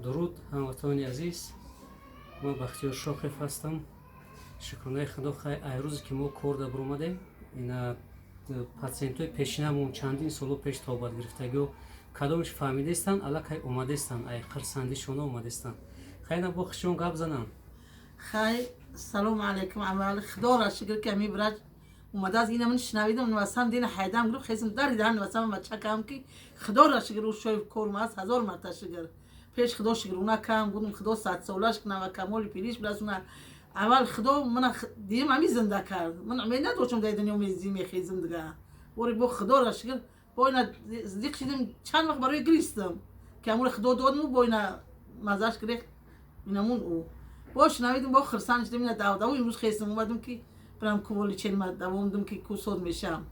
درود هموطنان عزیز. ما بختیار شاخف هستم. شکرانه خدا خیر ایروز که ما کار دبر اومدیم اینا پاцієنت‌های پیشینمون چندین سال پیش توبت گرفتگی کدامش فهمیده استن الکی اومده استن ای خرسندیشون اومده استن خیلی با خشون گپ زنن. خیر سلام علیکم اول خدا را شکر که می برای اومده از اینا من شنویدم نوستم دین حیدم گروه خیسم داری دهن نوستم بچه کم کی خدا را شکر او شوی کورم از 1000 مرتبه شکر پیش خدا شکر اونا کم بودم خدا 100 سالش کنه و کمال پیریش بلاس اونا اول خدا من دیم همی زنده کرد من می نداشتم در دنیا میزی میخی زندگی ولی با خدا را شکر با اینا زدیق شدم چند وقت برای گریستم که امور خدا دادم با اینا مزاج گرفت اینمون او باش نویدم با خرسان شدم اینا داو امروز خیستم اومدم که برام کولی چه مد دوومدم که کوسود میشم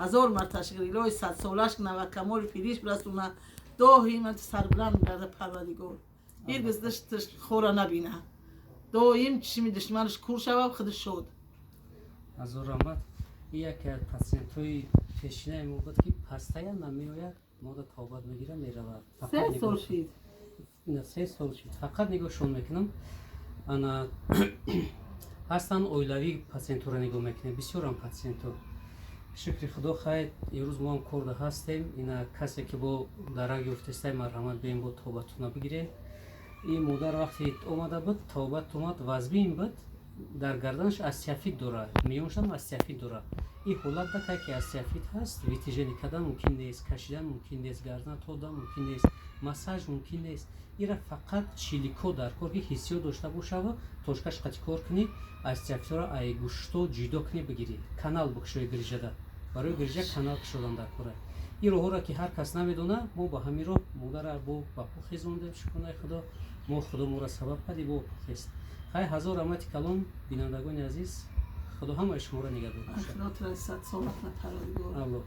1000 مرتبه شکر الهی 100 سالش کنه و کمال پیریش بلاس اونا دائما سربلند کرده پروردگار هرگز دشت خورا نبینه دائم چشمی دشمنش کور شود خودش شد. از رحمت یکی از پاцієنت‌های پیشینه ما بود که پسته نمیآید ما دا توبت میگیره میرود. 3 سال شد. نه 3 سال شد. فقط نگاهشون میکنم. انا هستن اویلوی پاцієنت رو نگاه میکنه بسیار هم پاцієنت شکر خدا خیر امروز ما هم کرده هستیم اینا کسی که با درک یافتسته مرحمت بیم با توبتون بگیریم این مادر وقتی اومده بود توبت اومد وزبین بود در گردنش اسیافیت داره میونش هم اسیافیت داره این حالت داره که اسیافیت هست ویتیژنی کردن ممکن نیست کشیدن ممکن نیست گردن تودن ممکن نیست مساج ممکن نیست ایرا فقط چیلیکو در کار که حسیو داشته باشه و توشکش قطی کار کنی اسیافیت را ای گوشتو جیدو کنی بگیری کانال بکشوی گریجه برای گریجه کانال کشودن در کاره این رو را که هر کس نمیدونه ما با همین رو مادر با پاپو خیزوندیم شکرانه خدا ما خدا ما را سبب کردی با خیست خیلی 1000 رحمت کلام بینندگان عزیز خدا همه شما را نگهدار باشه. خدا تو 100 سالت نپرد. الله